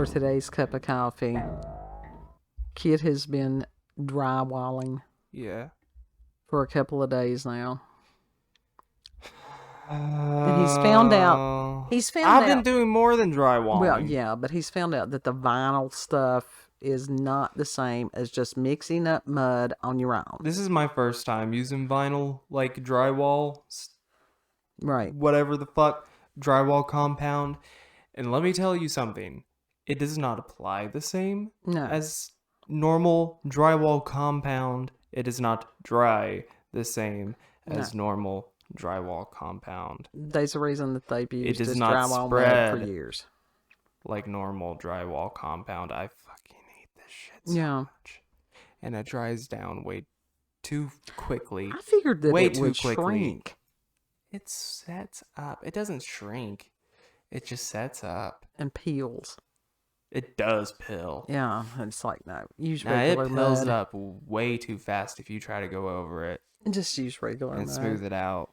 for today's cup of coffee. Kid has been drywalling. Yeah. For a couple of days now. And he's found out. I've been doing more than drywalling. Well, yeah, but he's found out that the vinyl stuff is not the same as just mixing up mud on your own. This is my first time using vinyl, like drywall. Right. Whatever the fuck, drywall compound. And let me tell you something. It does not apply the same as normal drywall compound. It does not dry the same as normal drywall compound. There's a reason that they've used this drywall mud for years. Like normal drywall compound. I fucking hate this shit so much. And it dries down way too quickly. I figured that it would shrink. It sets up. It doesn't shrink. It just sets up. And peels. It does peel. Yeah, it's like, no. Use regular mud. It peels up way too fast if you try to go over it. Just use regular mud. And smooth it out.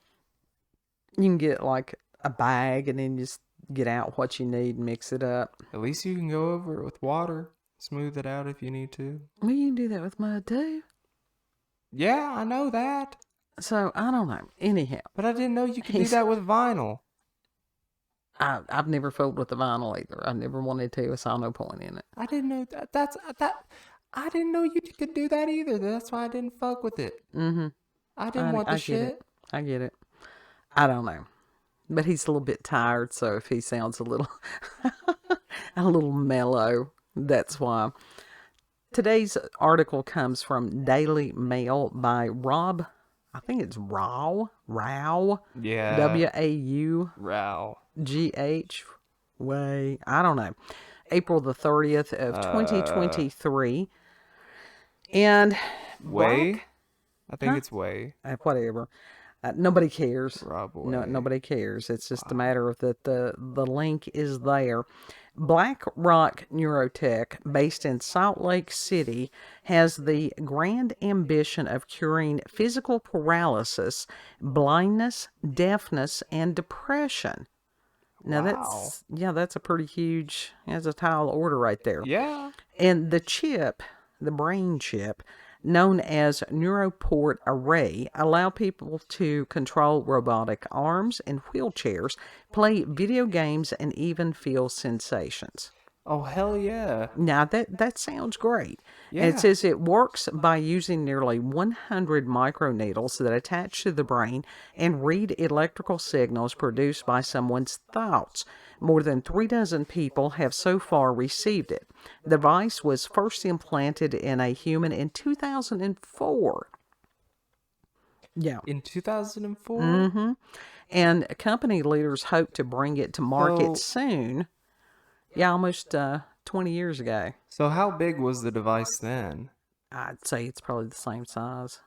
You can get like a bag and then just get out what you need and mix it up. At least you can go over it with water. Smooth it out if you need to. Well, you can do that with mud too. Yeah, I know that. So, I don't know. Anyhow. But I didn't know you could do that with vinyl. I've never fooled with the vinyl either. I never wanted to. I saw no point in it. I didn't know that. I didn't know you could do that either. That's why I didn't fuck with it. Mm-hmm. I didn't want the shit. I get it. I don't know. But he's a little bit tired, so if he sounds a little mellow, that's why. Today's article comes from Daily Mail by Rob, I think it's Waugh. Yeah. W-A-U. Waugh. G-H. Way. I don't know. April the 30th of 2023. And Way? I think it's Way. Whatever. Nobody cares. Rob Waugh. No, nobody cares. It's just a matter of that the link is there. BlackRock Neurotech, based in Salt Lake City, has the grand ambition of curing physical paralysis, blindness, deafness, and depression. Now that's a pretty huge, that's a tall order right there. Yeah. And the chip, the brain chip, known as Neuroport Array, allow people to control robotic arms and wheelchairs, play video games, and even feel sensations. Oh, hell yeah. Now, that sounds great. Yeah. And it says it works by using nearly 100 microneedles that attach to the brain and read electrical signals produced by someone's thoughts. More than 36 people have so far received it. The device was first implanted in a human in 2004. Yeah. In 2004? Mm-hmm. And company leaders hope to bring it to market soon. Yeah, almost 20 years ago. So how big was the device then? I'd say it's probably the same size.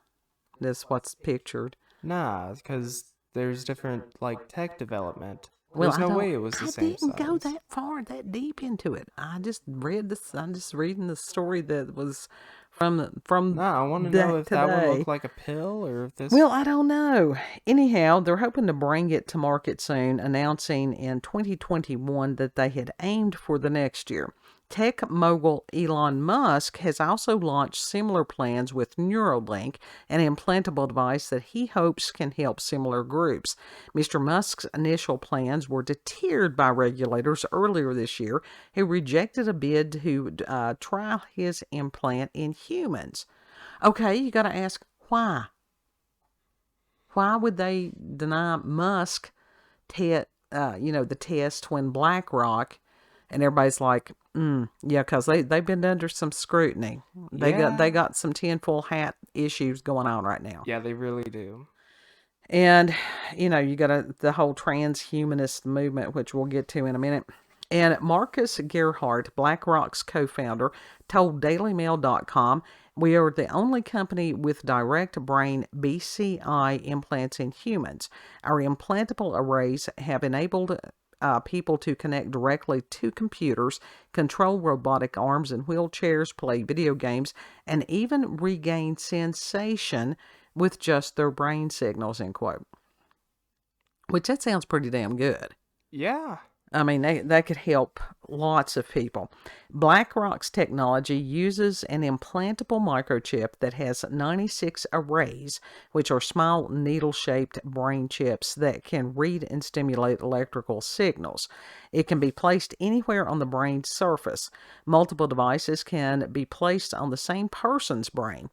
That's what's pictured. Nah, because there's different, tech development. There's no way it was the same size. I didn't go that deep into it. I just read this. I'm just reading the story that was from. Nah, I want to know if that would look like a pill or if this. Well, I don't know. Anyhow, they're hoping to bring it to market soon, announcing in 2021 that they had aimed for the next year. Tech mogul Elon Musk has also launched similar plans with Neuralink, an implantable device that he hopes can help similar groups. Mr. Musk's initial plans were deterred by regulators earlier this year, who rejected a bid to trial his implant in humans. Okay, you got to ask why. Why would they deny Musk the test when BlackRock, and everybody's like, yeah, because they've been under some scrutiny. They got some tinfoil hat issues going on right now. Yeah, they really do. And, you got the whole transhumanist movement, which we'll get to in a minute. And Marcus Gerhardt, BlackRock's co-founder, told DailyMail.com, "We are the only company with direct brain BCI implants in humans. Our implantable arrays have enabled people to connect directly to computers, control robotic arms and wheelchairs, play video games, and even regain sensation with just their brain signals," end quote. Which that sounds pretty damn good. Yeah. I mean, they could help lots of people. BlackRock's technology uses an implantable microchip that has 96 arrays, which are small needle-shaped brain chips that can read and stimulate electrical signals. It can be placed anywhere on the brain's surface. Multiple devices can be placed on the same person's brain.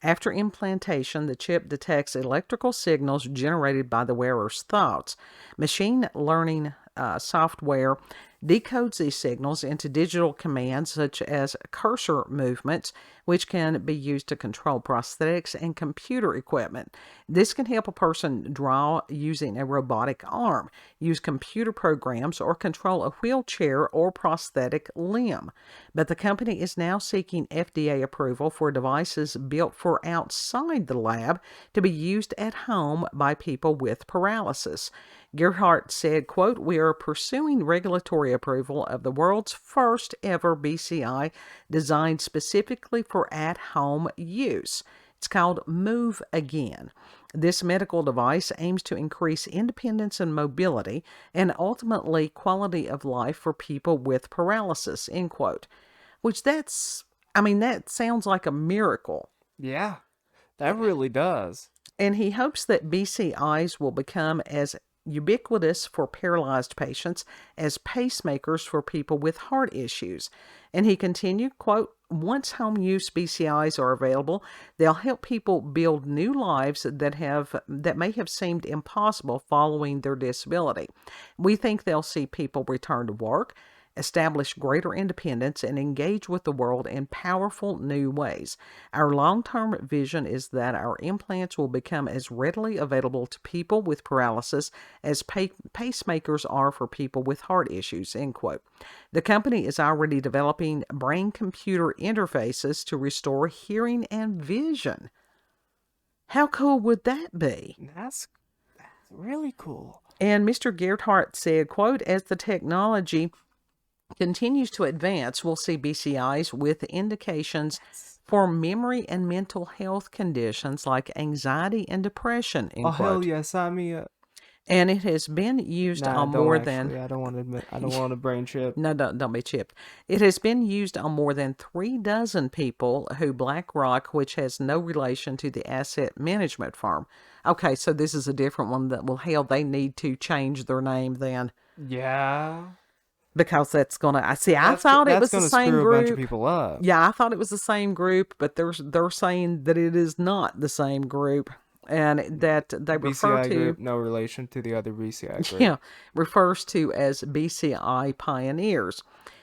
After implantation, the chip detects electrical signals generated by the wearer's thoughts. Machine learning software decodes these signals into digital commands such as cursor movements, which can be used to control prosthetics and computer equipment. This can help a person draw using a robotic arm, use computer programs, or control a wheelchair or prosthetic limb. But the company is now seeking FDA approval for devices built for outside the lab to be used at home by people with paralysis. Gerhardt said, quote, "We are pursuing regulatory approval of the world's first ever BCI designed specifically for at-home use. It's called Move Again. This medical device aims to increase independence and mobility and ultimately quality of life for people with paralysis," end quote. Which that sounds like a miracle. Yeah, that really does. And he hopes that BCIs will become as ubiquitous for paralyzed patients as pacemakers for people with heart issues. And he continued, quote, "Once home use BCIs are available, they'll help people build new lives that may have seemed impossible following their disability. We think they'll see people return to work, establish greater independence, and engage with the world in powerful new ways. Our long-term vision is that our implants will become as readily available to people with paralysis as pacemakers are for people with heart issues," end quote. The company is already developing brain-computer interfaces to restore hearing and vision. How cool would that be? That's really cool. And Mr. Gerhardt said, quote, "As the technology continues to advance, we'll see BCIs with indications for memory and mental health conditions like anxiety and depression," end Oh, quote. hell yeah, sign me up. And it has been used on more than... I don't want to admit, I don't want a brain chip. No, don't be chipped. It has been used on more than 36 people who BlackRock, which has no relation to the asset management firm. Okay, so this is a different one that, well, hell, they need to change their name then. Yeah. Because that's gonna. I thought it was the same screw group. A bunch of people up. Yeah, I thought it was the same group, but they're saying that it is not the same group, and that they refer BCI to group, no relation to the other BCI group. Yeah, refers to as BCI pioneers.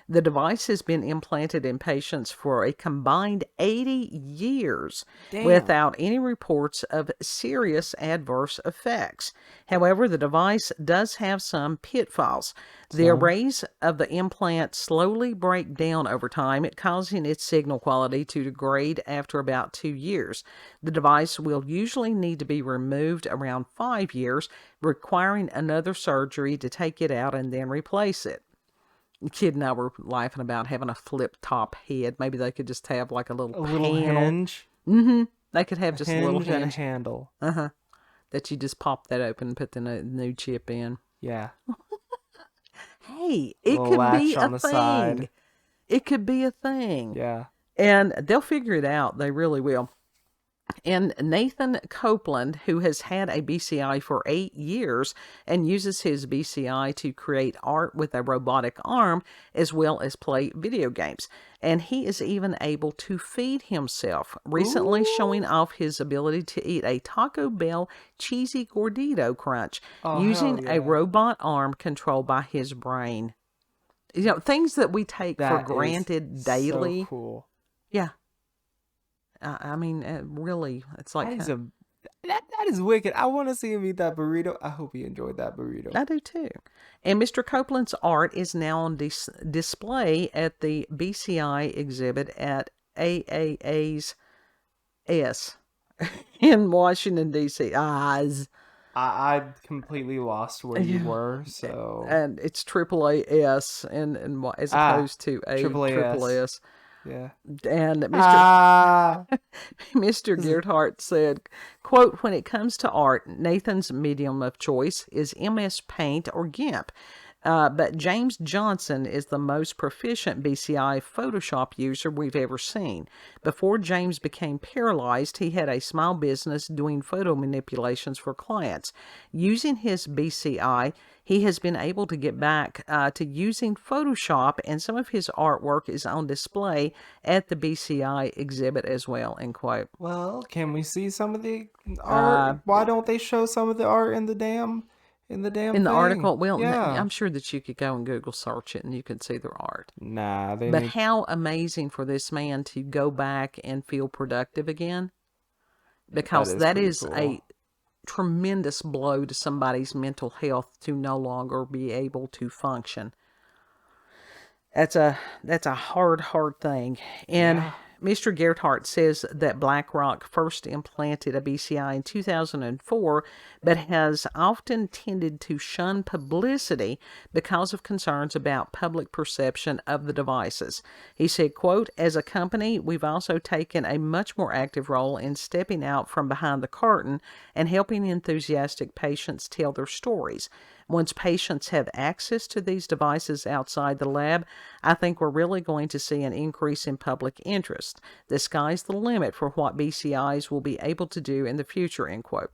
The device has been implanted in patients for a combined 80 years without any reports of serious adverse effects. However, the device does have some pitfalls. The arrays of the implant slowly break down over time, causing its signal quality to degrade after about 2 years. The device will usually need to be removed around 5 years, requiring another surgery to take it out and then replace it. The kid and I were laughing about having a flip top head. Maybe they could just have like a little hinge. Mm-hmm. They could have just a little hinge and a handle. That you just pop that open and put the new chip in. Yeah. Hey, it could be a thing. Side. It could be a thing. Yeah. And they'll figure it out. They really will. And Nathan Copeland, who has had a BCI for 8 years and uses his BCI to create art with a robotic arm as well as play video games. And he is even able to feed himself, recently showing off his ability to eat a Taco Bell cheesy gordito crunch using a robot arm controlled by his brain. You know, things that we take for granted daily. So cool. Yeah. I mean, really, it's like... That is wicked. I want to see him eat that burrito. I hope he enjoyed that burrito. I do too. And Mr. Copeland's art is now on display at the BCI exhibit at AAA's S in Washington, D.C. I completely lost where you were, so... And it's AAAS and as opposed to AAAS. Yeah. And Mr. Gerhardt said, quote, "When it comes to art, Nathan's medium of choice is MS Paint or GIMP. But James Johnson is the most proficient BCI Photoshop user we've ever seen. Before James became paralyzed, he had a small business doing photo manipulations for clients. Using his BCI, he has been able to get back to using Photoshop, and some of his artwork is on display at the BCI exhibit as well, end quote. Well, can we see some of the art? Why don't they show some of the art in the thing? Article? Well, yeah. I'm sure that you could go and Google search it and you could see their art. Nah, But how amazing for this man to go back and feel productive again. Because that is cool. a tremendous blow to somebody's mental health to no longer be able to function. That's a hard thing. And Mr. Gerhardt says that BlackRock first implanted a BCI in 2004, but has often tended to shun publicity because of concerns about public perception of the devices. He said, quote, "As a company, we've also taken a much more active role in stepping out from behind the curtain and helping enthusiastic patients tell their stories. Once patients have access to these devices outside the lab, I think we're really going to see an increase in public interest. The sky's the limit for what BCIs will be able to do in the future," end quote.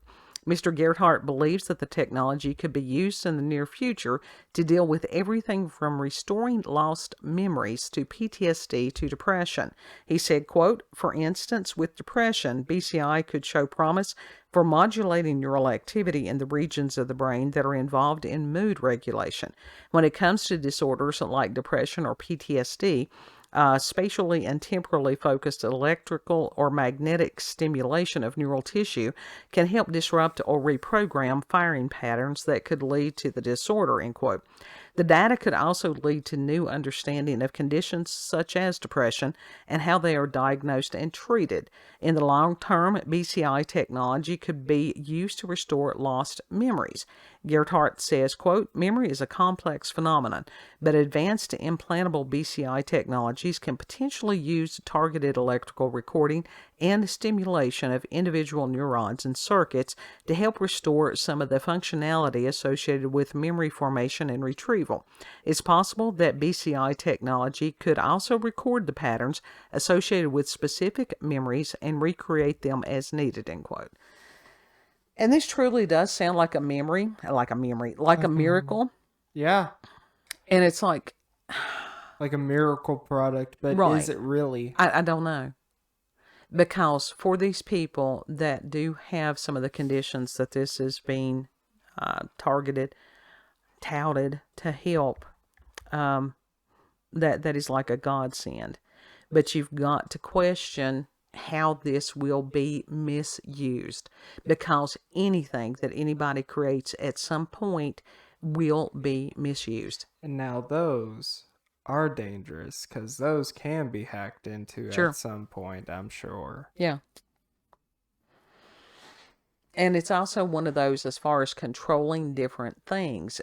Mr. Gerhardt believes that the technology could be used in the near future to deal with everything from restoring lost memories to PTSD to depression. He said, quote, "For instance, with depression, BCI could show promise for modulating neural activity in the regions of the brain that are involved in mood regulation. When it comes to disorders like depression or PTSD, spatially and temporally focused electrical or magnetic stimulation of neural tissue can help disrupt or reprogram firing patterns that could lead to the disorder," end quote. The data could also lead to new understanding of conditions such as depression and how they are diagnosed and treated. In the long term, BCI technology could be used to restore lost memories. Gerhardt says, quote, "Memory is a complex phenomenon, but advanced implantable BCI technologies can potentially use targeted electrical recording and stimulation of individual neurons and circuits to help restore some of the functionality associated with memory formation and retrieval. It's possible that BCI technology could also record the patterns associated with specific memories and recreate them as needed," end quote. And this truly does sound like a miracle. Yeah. And it's like a miracle product, but right. Is it really? I don't know. Because for these people that do have some of the conditions that this is being touted to help, that is like a godsend. But you've got to question how this will be misused, because anything that anybody creates at some point will be misused. And now those are dangerous because those can be hacked into at some point, I'm sure. Yeah. And it's also one of those as far as controlling different things.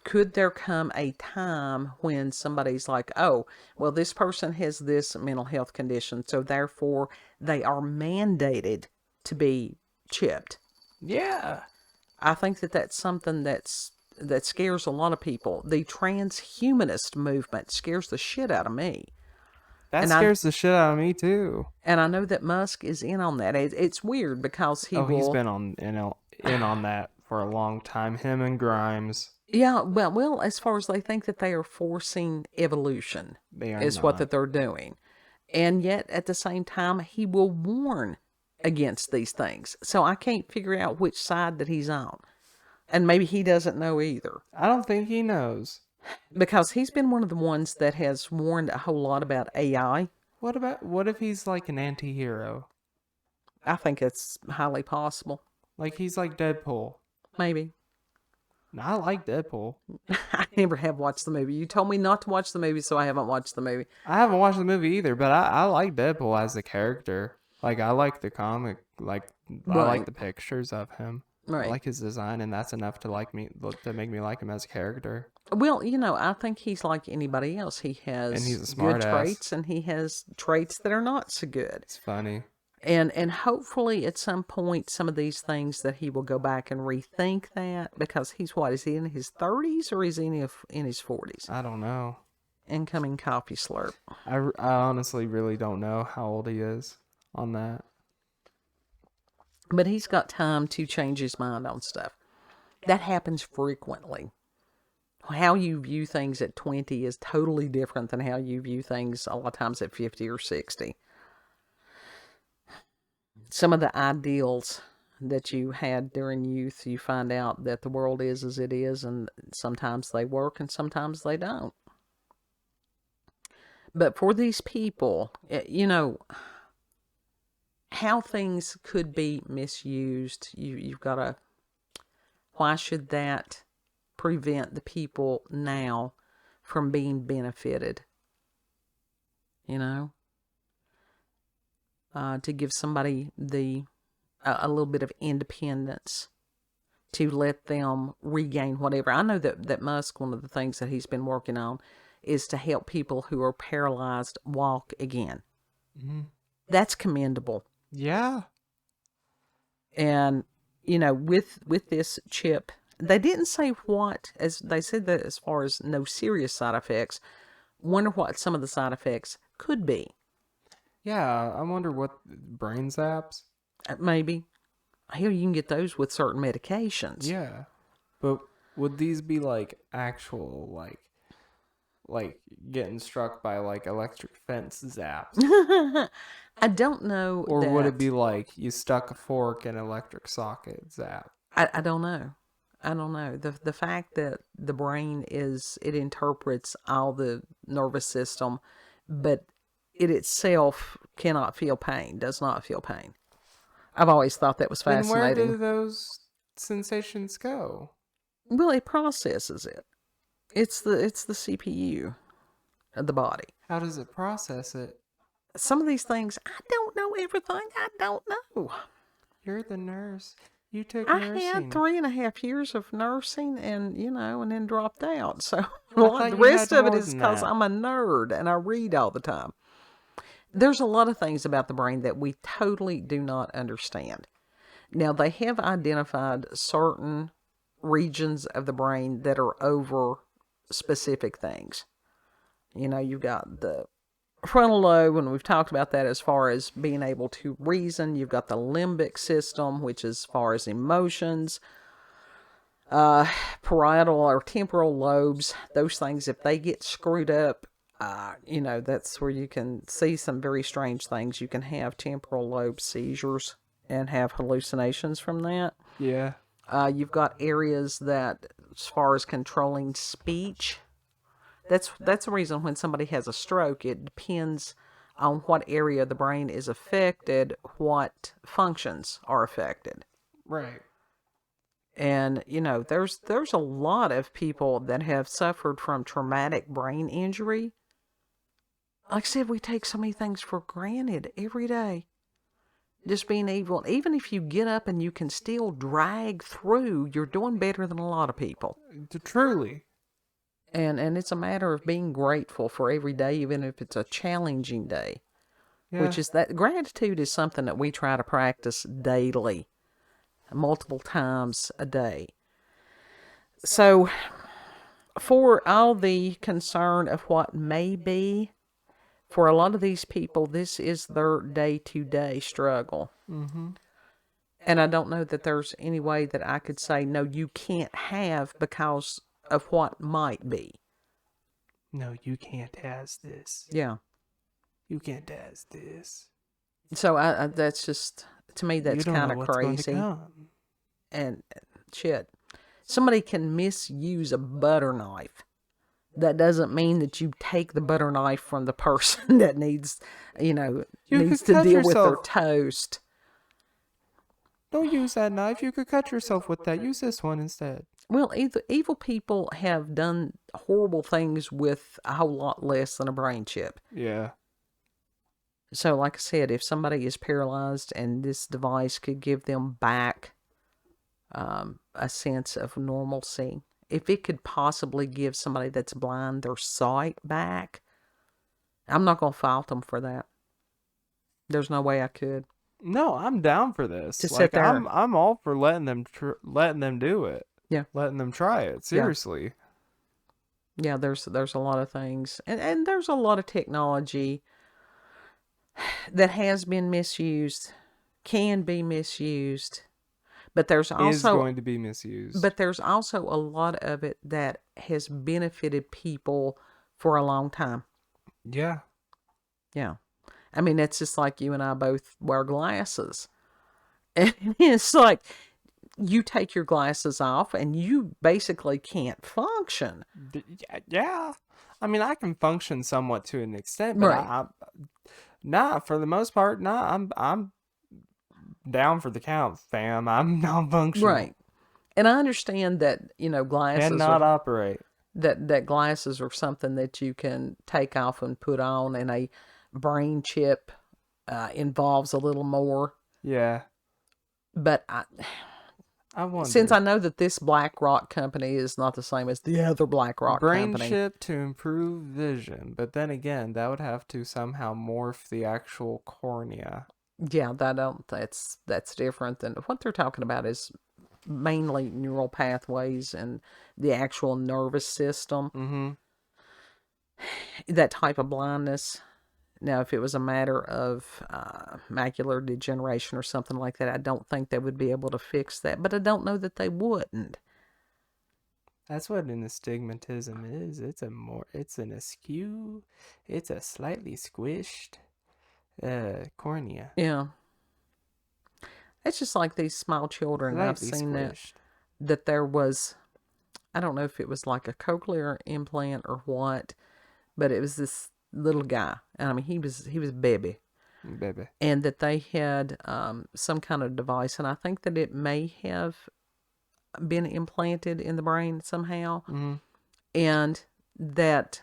Could there come a time when somebody's like, oh, well, this person has this mental health condition, so therefore they are mandated to be chipped? Yeah. I think that's something that scares a lot of people. The transhumanist movement scares the shit out of me. That scares the shit out of me too. And I know that Musk is in on that. It's weird because he's been in on that for a long time. Him and Grimes. Yeah, well, as far as they think that they are forcing evolution, what that they're doing, and yet at the same time he will warn against these things. So I can't figure out which side that he's on, and maybe he doesn't know either. I don't think he knows. Because he's been one of the ones that has warned a whole lot about AI. What if he's like an anti-hero? I think it's highly possible. Like he's like Deadpool. Maybe. No, I like Deadpool. I never have watched the movie. You told me not to watch the movie, so I haven't watched the movie. I haven't watched the movie either, but I like Deadpool as a character. Like I like the comic. Like I like the pictures of him. Right. I like his design, and that's enough to make me like him as a character. Well, I think he's like anybody else. He has and he's a smart good traits, and he has traits that are not so good. It's funny. And hopefully at some point, some of these things that he will go back and rethink that, because he's what, is he in his 30s or is he in his 40s? I don't know. Incoming coffee slurp. I honestly really don't know how old he is on that. But he's got time to change his mind on stuff. That happens frequently. How you view things at 20 is totally different than how you view things a lot of times at 50 or 60. Some of the ideals that you had during youth, you find out that the world is as it is, and sometimes they work and sometimes they don't. But for these people, how things could be misused, you've got to, why should that prevent the people now from being benefited? To give somebody a little bit of independence, to let them regain whatever. I know that Musk, one of the things that he's been working on is to help people who are paralyzed walk again. Mm-hmm. That's commendable. Yeah. And, with this chip, they didn't say what, as they said that as far as no serious side effects, wonder what some of the side effects could be. Yeah, I wonder what brain zaps. Maybe. Here you can get those with certain medications. Yeah. But would these be like actual, like getting struck by like electric fence zaps? I don't know. Or would it be like you stuck a fork in an electric socket zap? I don't know. I don't know. The fact that the brain it interprets all the nervous system, but it itself cannot feel pain, does not feel pain. I've always thought that was fascinating. Then where do those sensations go? Well, it processes it. It's the CPU of the body. How does it process it? Some of these things, I don't know everything. I don't know. You're the nurse. You took nursing. I had 3.5 years of nursing and then dropped out. So the rest of it is because I'm a nerd and I read all the time. There's a lot of things about the brain that we totally do not understand. Now, they have identified certain regions of the brain that are over specific things. You've got the frontal lobe, and we've talked about that as far as being able to reason. You've got the limbic system, which is as far as emotions. Parietal or temporal lobes, those things, if they get screwed up, that's where you can see some very strange things. You can have temporal lobe seizures and have hallucinations from that. Yeah. You've got areas that, as far as controlling speech, that's the reason when somebody has a stroke, it depends on what area of the brain is affected, what functions are affected. Right. And, there's a lot of people that have suffered from traumatic brain injury. Like I said, we take so many things for granted every day. Just being able, even if you get up and you can still drag through, you're doing better than a lot of people. Truly. And it's a matter of being grateful for every day, even if it's a challenging day. Yeah. Which is that gratitude is something that we try to practice daily, multiple times a day. So, for all the concern of what may be, for a lot of these people, this is their day-to-day struggle. Mm-hmm. And I don't know that there's any way that I could say, no, you can't have because of what might be. No, you can't has this. Yeah. You can't has this. So I that's just, to me, that's kind of crazy. And shit, somebody can misuse a butter knife. That doesn't mean that you take the butter knife from the person that needs to deal with their toast. Don't use that knife. You could cut yourself with that. Use this one instead. Well, evil people have done horrible things with a whole lot less than a brain chip. Yeah. So, like I said, if somebody is paralyzed and this device could give them back a sense of normalcy, if it could possibly give somebody that's blind their sight back, I'm not going to fault them for that. There's no way I could. No, I'm down for this. To sit Like there. I'm all for letting them do it. Yeah. Letting them try it. Seriously. Yeah, there's a lot of things. And there's a lot of technology that has been misused, can be misused, but there's also is going to be misused. But there's also a lot of it that has benefited people for a long time. Yeah. Yeah. I mean, it's just like you and I both wear glasses. And it's like you take your glasses off and you basically can't function. Yeah. I mean, I can function somewhat to an extent, but Right. nah, for the most part, nah, I'm down for the count, fam. I'm non-functional. Right. And I understand that, glasses Cannot operate. That glasses are something that you can take off and put on, and a brain chip involves a little more. Yeah. But since I know that this BlackRock company is not the same as the other BlackRock brain company. chip to improve vision, but then again, that would have to somehow morph the actual cornea. Yeah, that's different than what they're talking about is mainly neural pathways and the actual nervous system. Mm-hmm. That type of blindness. Now, if it was a matter of macular degeneration or something like that, I don't think they would be able to fix that. But I don't know that they wouldn't. That's what an astigmatism is. It's an askew, it's a slightly squished cornea. Yeah. It's just like these small children. Slightly I've seen squished. that there was, I don't know if it was like a cochlear implant or what, but it was this little guy. And I mean, he was baby. Baby. And that they had some kind of device. And I think that it may have been implanted in the brain somehow. Mm-hmm. And that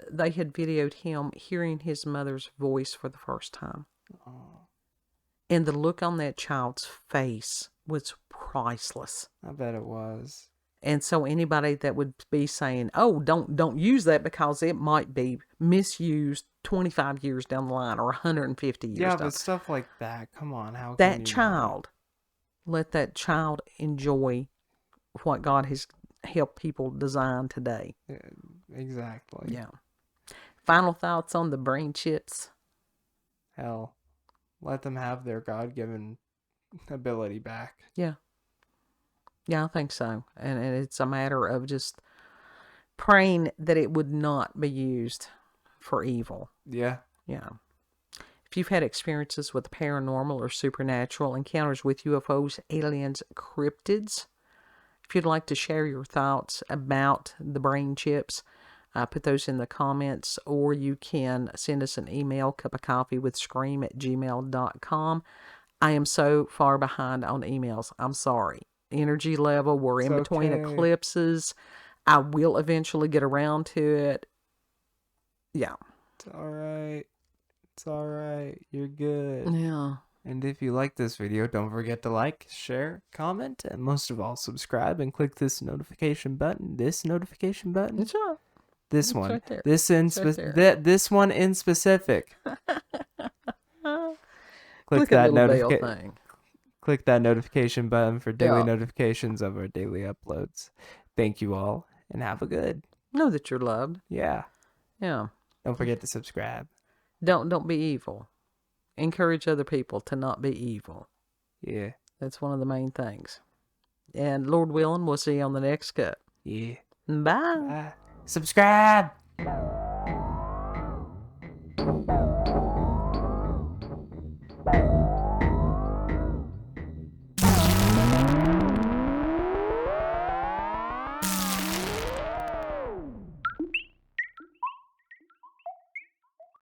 they had videoed him hearing his mother's voice for the first time. Oh. And the look on that child's face was priceless. I bet it was. And so anybody that would be saying, "Oh, don't use that because it might be misused 25 years down the line or 150 years down." But stuff like that, come on, how can that you child, let that child enjoy what God has helped people design today. Exactly. Yeah. Final thoughts on the brain chips? Hell, let them have their God-given ability back. Yeah. Yeah, I think so. And it's a matter of just praying that it would not be used for evil. Yeah. Yeah. If you've had experiences with paranormal or supernatural encounters with UFOs, aliens, cryptids, if you'd like to share your thoughts about the brain chips, put those in the comments, or you can send us an email, cupofcoffeewithscream@gmail.com. I am so far behind on emails. I'm sorry. Energy level, we're in between eclipses. I will eventually get around to it. Yeah. It's all right. It's all right. You're good. Yeah. And if you like this video, don't forget to like, share, comment, and most of all, subscribe and click this notification button. This notification button? It's all right. This It's one. right there. This one in specific. Click that notification. Click that notification button for daily notifications of our daily uploads. Thank you all, and have a good. Know that you're loved. Yeah. Yeah. Don't forget to subscribe. Don't be evil. Encourage other people to not be evil. Yeah. That's one of the main things. And Lord willing, we'll see you on the next cut. Yeah. Bye. Subscribe.